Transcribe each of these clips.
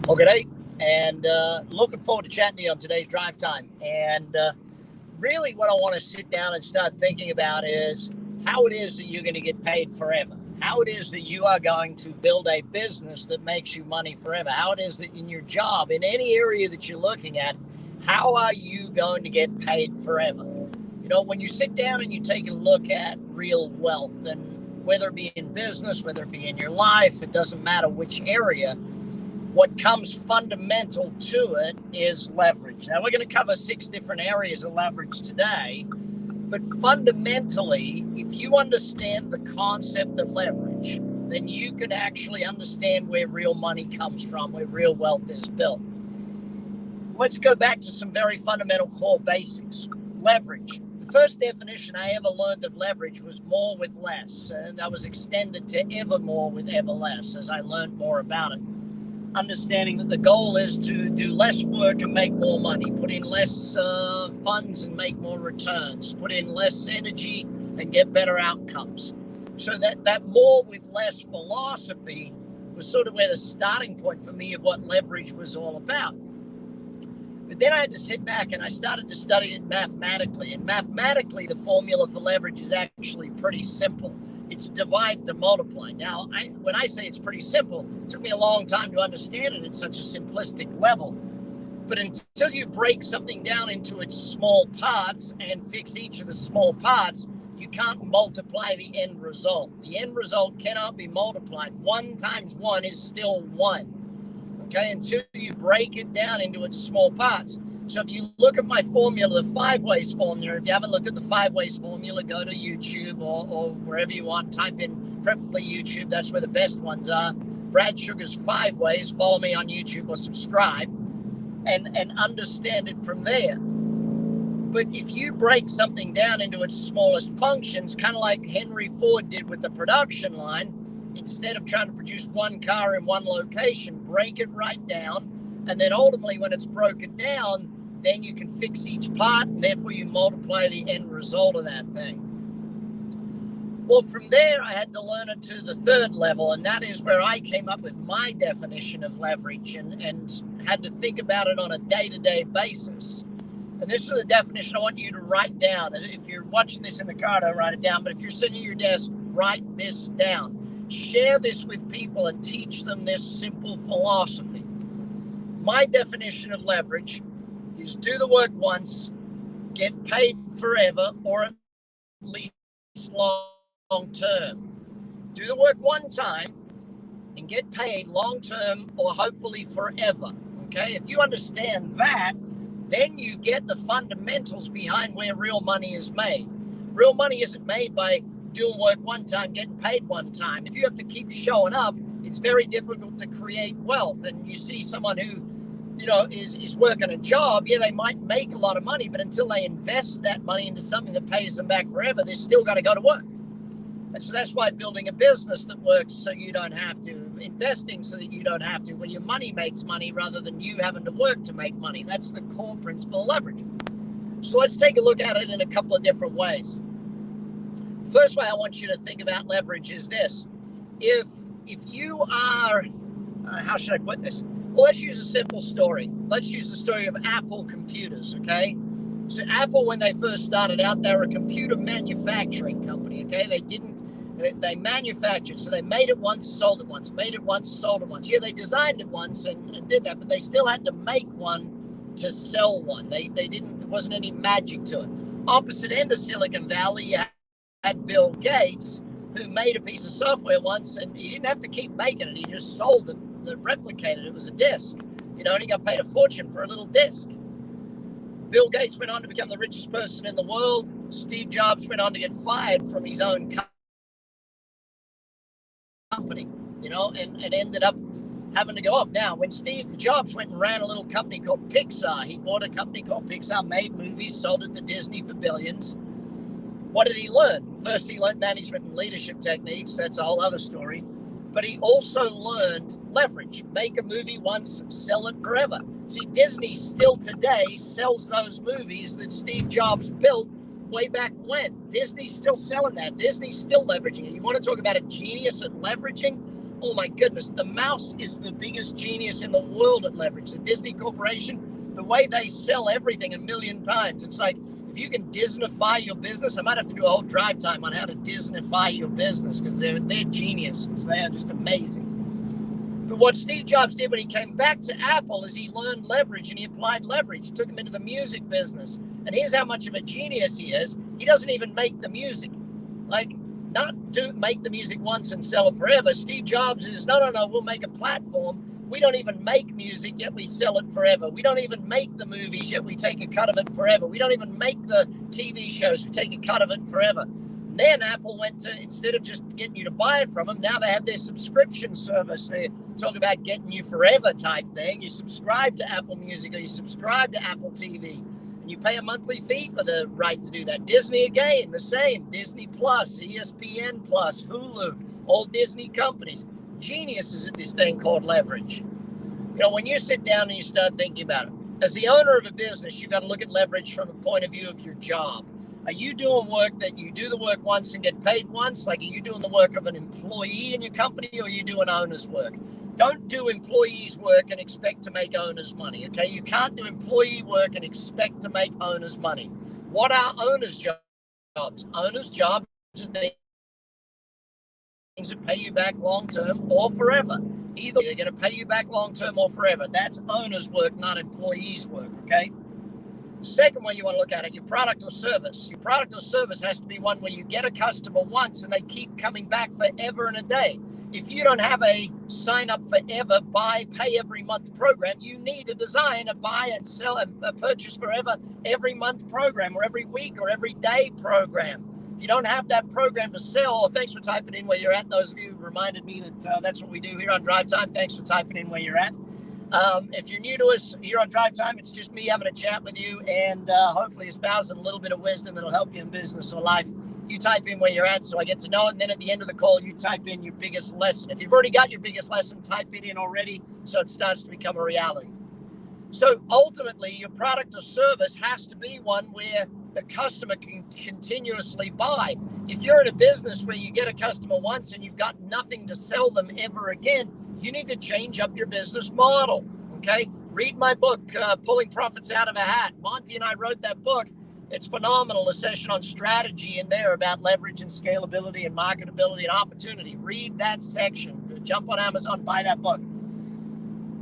Well, g'day, and looking forward to chatting to you on today's drive time. And really, what I want to sit down and start thinking about is how it is that you're going to get paid forever. How it is that you are going to build a business that makes you money forever. How it is that in your job, in any area that you're looking at, how are you going to get paid forever? You know, when you sit down and you take a look at real wealth, and whether it be in business, whether it be in your life, it doesn't matter which area, what comes fundamental to it is leverage. Now, we're going to cover 6 different areas of leverage today, but fundamentally, if you understand the concept of leverage, then you can actually understand where real money comes from, where real wealth is built. Let's go back to some very fundamental core basics. Leverage. The first definition I ever learned of leverage was more with less, and that was extended to ever more with ever less as I learned more about it. Understanding that the goal is to do less work and make more money, put in less funds and make more returns, put in less energy and get better outcomes. So that more with less philosophy was sort of where the starting point for me of what leverage was all about. But then I had to sit back and I started to study it mathematically. And mathematically, the formula for leverage is actually pretty simple. It's divide to multiply. Now, when I say it's pretty simple, it took me a long time to understand it at such a simplistic level. But until you break something down into its small parts and fix each of the small parts, you can't multiply the end result. The end result cannot be multiplied. 1 times 1 is still 1. Okay, until you break it down into its small parts. So if you look at my formula, the 5 ways formula, if you haven't looked at the 5 ways formula, go to YouTube or wherever you want, type in preferably YouTube. That's where the best ones are. Brad Sugar's 5 ways. Follow me on YouTube or subscribe and understand it from there. But if you break something down into its smallest functions, kind of like Henry Ford did with the production line, instead of trying to produce 1 car in 1 location, break it right down. And then ultimately, when it's broken down, then you can fix each part, and therefore you multiply the end result of that thing. Well, from there, I had to learn it to the 3rd level, and that is where I came up with my definition of leverage and had to think about it on a day-to-day basis. And this is a definition I want you to write down. If you're watching this in the car, don't write it down, but if you're sitting at your desk, write this down. Share this with people and teach them this simple philosophy. My definition of leverage is do the work once, get paid forever, or at least long term. Do the work 1 time and get paid long term or hopefully forever. Okay, if you understand that, then you get the fundamentals behind where real money is made. Real money isn't made by doing work 1 time, getting paid 1 time. If you have to keep showing up, it's very difficult to create wealth. And you see someone who is working a job, yeah, they might make a lot of money, but until they invest that money into something that pays them back forever, they're still got to go to work. And so that's why building a business that works so you don't have to, investing so that you don't have to, where your money makes money rather than you having to work to make money. That's the core principle of leverage. So let's take a look at it in a couple of different ways. First way I want you to think about leverage is this. If you are, how should I put this? Well, let's use a simple story. Let's use the story of Apple computers, okay? So Apple, when they first started out, they were a computer manufacturing company, okay? They manufactured, so they made it once, sold it once, made it once, sold it once. Yeah, they designed it once and did that, but they still had to make one to sell one. They didn't, there wasn't any magic to it. Opposite end of Silicon Valley, you had Bill Gates, who made a piece of software once, and he didn't have to keep making it. He just sold it. That replicated it. Was a disk, and he got paid a fortune for a little disk. Bill Gates went on to become the richest person in the world. Steve Jobs went on to get fired from his own company, and ended up having to go off. Now, when Steve Jobs went and ran a little company called Pixar, he bought a company called Pixar, made movies, sold it to Disney for billions. What did he learn? First, he learned management and leadership techniques. That's a whole other story. But he also learned leverage. Make a movie once, sell it forever. See, Disney still today sells those movies that Steve Jobs built way back when. Disney's still selling that. Disney's still leveraging it. You want to talk about a genius at leveraging? oh my goodness, the mouse is the biggest genius in the world at leverage. The Disney Corporation, the way they sell everything a million times. It's like, if you can Disneyfy your business, I might have to do a whole drive time on how to Disneyfy your business, because they're geniuses. They are just amazing. But what Steve Jobs did when he came back to Apple is he learned leverage and he applied leverage. He took him into the music business. And here's how much of a genius he is. He doesn't even make the music. Like, not make the music once and sell it forever. Steve Jobs is, no, we'll make a platform. We don't even make music, yet we sell it forever. We don't even make the movies, yet we take a cut of it forever. We don't even make the TV shows, we take a cut of it forever. Then Apple went to, instead of just getting you to buy it from them, now they have their subscription service. They talk about getting you forever type thing. You subscribe to Apple Music or you subscribe to Apple TV. And you pay a monthly fee for the right to do that. Disney, again, the same. Disney Plus, ESPN Plus, Hulu, all Disney companies. Geniuses at this thing called leverage. You know, when you sit down and you start thinking about it, as the owner of a business, you've got to look at leverage from the point of view of your job. Are you doing work that you do the work once and get paid once? Like, are you doing the work of an employee in your company, or are you doing owner's work? Don't do employees' work and expect to make owner's money, okay? You can't do employee work and expect to make owner's money. What are owner's jobs? Owner's jobs are things that pay you back long-term or forever. Either they're going to pay you back long-term or forever. That's owner's work, not employees' work, okay? Second way you want to look at it, your product or service. Your product or service has to be one where you get a customer once and they keep coming back forever and a day. If you don't have a sign up forever, buy, pay every month program, you need to design a buy and sell and purchase forever every month program, or every week or every day program. If you don't have that program to sell, thanks for typing in where you're at. Those of you who reminded me that that's what we do here on Drive Time. Thanks for typing in where you're at. If you're new to us here on Drive Time, it's just me having a chat with you and hopefully espousing a little bit of wisdom that'll help you in business or life. You type in where you're at so I get to know it, and then at the end of the call, you type in your biggest lesson. If you've already got your biggest lesson, type it in already so it starts to become a reality. So ultimately, your product or service has to be one where the customer can continuously buy. If you're in a business where you get a customer once and you've got nothing to sell them ever again, you need to change up your business model, okay? Read my book, Pulling Profits Out of a Hat. Monty and I wrote that book. It's phenomenal, a session on strategy in there about leverage and scalability and marketability and opportunity. Read that section. Jump on Amazon, buy that book.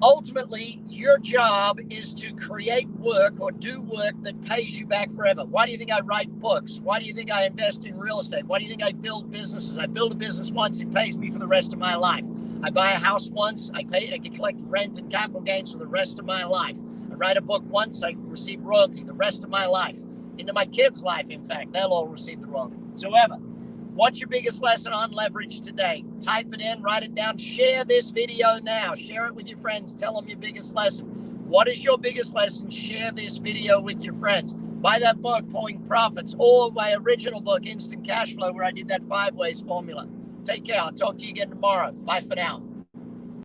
Ultimately, your job is to create work or do work that pays you back forever. Why do you think I write books? Why do you think I invest in real estate? Why do you think I build businesses? I build a business once, it pays me for the rest of my life. I buy a house once, I can collect rent and capital gains for the rest of my life. I write a book once, I receive royalty the rest of my life. Into my kids' life, in fact, they'll all receive the royalty. So ever. What's your biggest lesson on leverage today? Type it in, write it down, share this video now. Share it with your friends. Tell them your biggest lesson. What is your biggest lesson? Share this video with your friends. Buy that book, Pulling Profits, or my original book, Instant Cash Flow, where I did that 5 ways formula. Take care. I'll talk to you again tomorrow. Bye for now.